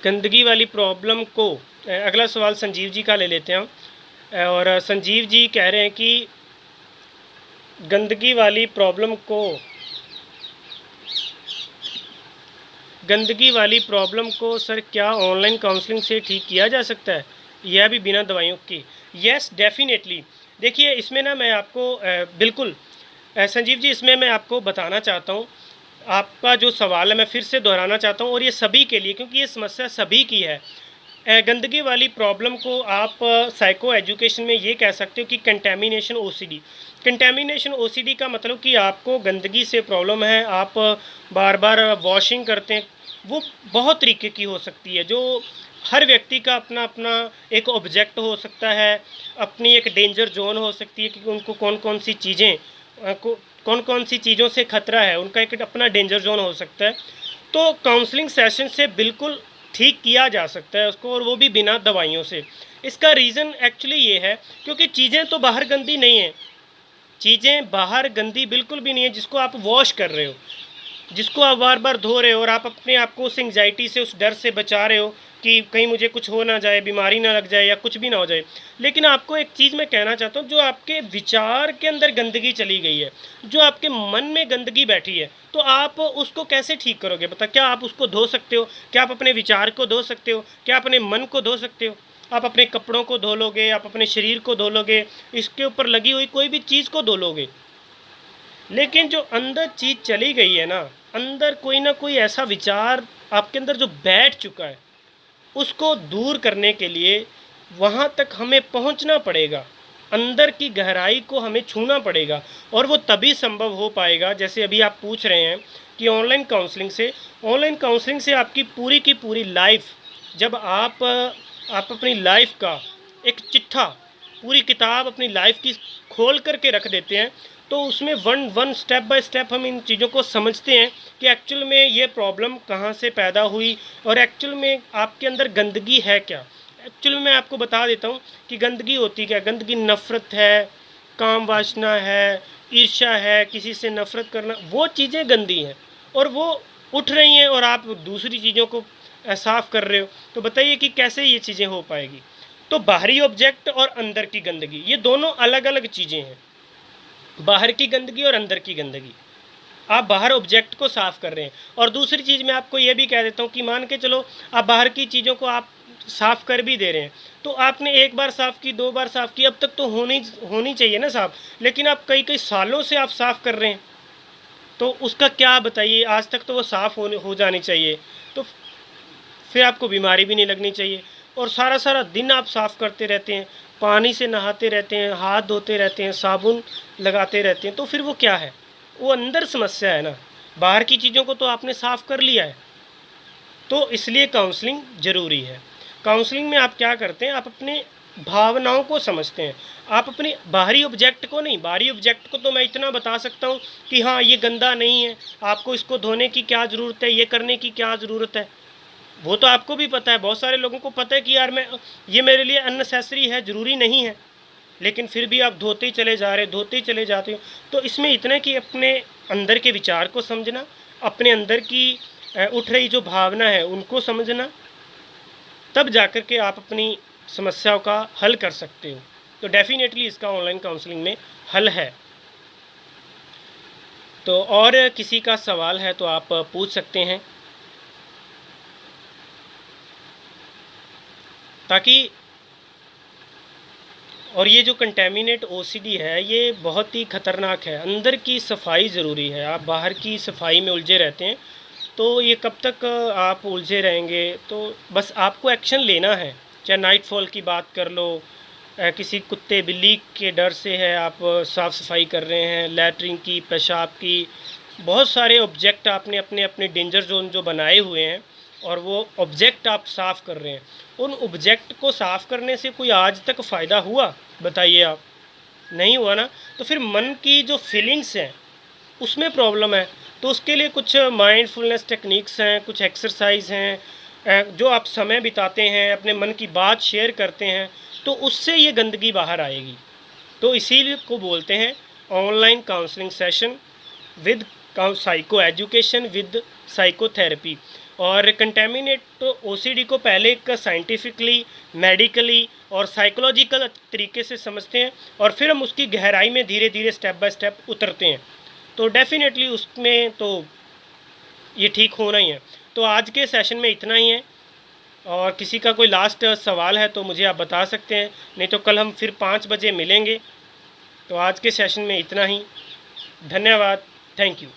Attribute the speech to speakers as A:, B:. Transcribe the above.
A: गंदगी वाली प्रॉब्लम को अगला सवाल संजीव जी का ले लेते हैं हम। और संजीव जी कह रहे हैं कि गंदगी वाली प्रॉब्लम को सर क्या ऑनलाइन काउंसलिंग से ठीक किया जा सकता है, यह भी बिना दवाइयों के? Yes definitely. देखिए इसमें ना मैं आपको बिल्कुल संजीव जी इसमें मैं आपको बताना चाहता हूँ, आपका जो सवाल है मैं फिर से दोहराना चाहता हूँ और ये सभी के लिए, क्योंकि ये समस्या सभी की है। गंदगी वाली प्रॉब्लम को आप साइको एजुकेशन में ये कह सकते हो कि कंटेमिनेशन ओसीडी। कंटेमिनेशन ओसीडी का मतलब कि आपको गंदगी से प्रॉब्लम है, आप बार बार वॉशिंग करते हैं। वो बहुत तरीके की हो सकती है, जो हर व्यक्ति का अपना अपना एक ऑब्जेक्ट हो सकता है, अपनी एक डेंजर जोन हो सकती है कि उनको कौन कौन सी चीज़ें कौन कौन सी चीज़ों से खतरा है, उनका एक अपना डेंजर जोन हो सकता है। तो काउंसलिंग सेशन से बिल्कुल ठीक किया जा सकता है उसको, और वो भी बिना दवाइयों से। इसका रीज़न एक्चुअली ये है क्योंकि चीज़ें तो बाहर गंदी नहीं हैं, चीज़ें बाहर गंदी बिल्कुल भी नहीं है जिसको आप वॉश कर रहे हो, जिसको आप बार बार धो रहे हो, और आप अपने आप को उस एंग्जाइटी से, उस डर से बचा रहे हो कि कहीं मुझे कुछ हो ना जाए, बीमारी ना लग जाए या कुछ भी ना हो जाए। लेकिन आपको एक चीज़ मैं कहना चाहता हूँ, जो आपके विचार के अंदर गंदगी चली गई है, जो आपके मन में गंदगी बैठी है, तो आप उसको कैसे ठीक करोगे? बता, क्या आप उसको धो सकते हो? क्या आप अपने विचार को धो सकते हो? क्या अपने मन को धो सकते हो? आप अपने कपड़ों को धो लोगे, आप अपने शरीर को धो लोगे, इसके ऊपर लगी हुई कोई भी चीज़ को धो लोगे, लेकिन जो अंदर चीज़ चली गई है ना, अंदर कोई ना कोई ऐसा विचार आपके अंदर जो बैठ चुका है, उसको दूर करने के लिए वहाँ तक हमें पहुँचना पड़ेगा, अंदर की गहराई को हमें छूना पड़ेगा। और वो तभी संभव हो पाएगा, जैसे अभी आप पूछ रहे हैं कि ऑनलाइन काउंसलिंग से आपकी पूरी की पूरी लाइफ, जब आप अपनी लाइफ का एक चिट्ठा, पूरी किताब अपनी लाइफ की खोल करके रख देते हैं, तो उसमें वन स्टेप बाय स्टेप हम इन चीज़ों को समझते हैं कि एक्चुअल में ये प्रॉब्लम कहाँ से पैदा हुई और एक्चुअल में आपके अंदर गंदगी है क्या। एक्चुअल में मैं आपको बता देता हूँ कि गंदगी होती क्या। गंदगी नफ़रत है, काम वासना है, ईर्ष्या है, किसी से नफ़रत करना, वो चीज़ें गंदी हैं और वो उठ रही हैं और आप दूसरी चीज़ों को साफ़ कर रहे हो। तो बताइए कि कैसे ये चीज़ें हो पाएगी। तो बाहरी ऑब्जेक्ट और अंदर की गंदगी, ये दोनों अलग अलग चीज़ें हैं। बाहर की गंदगी और अंदर की गंदगी, आप बाहर ऑब्जेक्ट को साफ़ कर रहे हैं। और दूसरी चीज़ मैं आपको ये भी कह देता हूँ कि मान के चलो आप बाहर की चीज़ों को आप साफ़ कर भी दे रहे हैं, तो आपने एक बार साफ़ की, 2 बार साफ़ की, अब तक तो होनी चाहिए ना साफ़, लेकिन आप कई कई सालों से आप साफ़ कर रहे हैं, तो उसका क्या बताइए। आज तक तो वो साफ़ हो जानी चाहिए, तो फिर आपको बीमारी भी नहीं लगनी चाहिए। और सारा सारा दिन आप साफ़ करते रहते हैं, पानी से नहाते रहते हैं, हाथ धोते रहते हैं, साबुन लगाते रहते हैं, तो फिर वो क्या है? वो अंदर समस्या है ना। बाहर की चीज़ों को तो आपने साफ़ कर लिया है, तो इसलिए काउंसलिंग ज़रूरी है। काउंसलिंग में आप क्या करते हैं, आप अपने भावनाओं को समझते हैं, आप अपनी बाहरी ऑब्जेक्ट को नहीं। बाहरी ऑब्जेक्ट को तो मैं इतना बता सकता हूँ कि हाँ ये गंदा नहीं है, आपको इसको धोने की क्या ज़रूरत है, ये करने की क्या ज़रूरत है, वो तो आपको भी पता है। बहुत सारे लोगों को पता है कि यार मैं ये मेरे लिए अननेसेसरी है, ज़रूरी नहीं है, लेकिन फिर भी आप धोते ही चले जा रहे, धोते ही चले जाते हो। तो इसमें इतना कि अपने अंदर के विचार को समझना, अपने अंदर की उठ रही जो भावना है उनको समझना, तब जाकर के आप अपनी समस्याओं का हल कर सकते हो। तो डेफिनेटली इसका ऑनलाइन काउंसलिंग में हल है। तो और किसी का सवाल है तो आप पूछ सकते हैं, ताकि और ये जो कंटेमिनेट ओसीडी है ये बहुत ही ख़तरनाक है। अंदर की सफाई ज़रूरी है, आप बाहर की सफाई में उलझे रहते हैं, तो ये कब तक आप उलझे रहेंगे। तो बस आपको एक्शन लेना है, चाहे नाइटफॉल की बात कर लो, किसी कुत्ते बिल्ली के डर से है आप साफ़ सफाई कर रहे हैं, लैट्रिन की, पेशाब की, बहुत सारे ऑब्जेक्ट आपने अपने अपने डेंजर जोन जो बनाए हुए हैं और वो ऑब्जेक्ट आप साफ़ कर रहे हैं। उन ऑब्जेक्ट को साफ़ करने से कोई आज तक फ़ायदा हुआ? बताइए आप, नहीं हुआ ना। तो फिर मन की जो फीलिंग्स हैं उसमें प्रॉब्लम है। तो उसके लिए कुछ माइंडफुलनेस टेक्निक्स हैं, कुछ एक्सरसाइज हैं, जो आप समय बिताते हैं, अपने मन की बात शेयर करते हैं, तो उससे ये गंदगी बाहर आएगी। तो इसीलिए को बोलते हैं online counselling session with psycho education with psychotherapy. और कंटेमिनेट तो ओसीडी को पहले एक साइंटिफिकली, मेडिकली और साइकोलॉजिकल तरीके से समझते हैं और फिर हम उसकी गहराई में धीरे धीरे स्टेप बाय स्टेप उतरते हैं। तो डेफ़िनेटली उसमें तो ये ठीक होना ही है। तो आज के सेशन में इतना ही है, और किसी का कोई लास्ट सवाल है तो मुझे आप बता सकते हैं, नहीं तो कल हम फिर 5 बजे मिलेंगे। तो आज के सेशन में इतना ही। धन्यवाद। Thank you.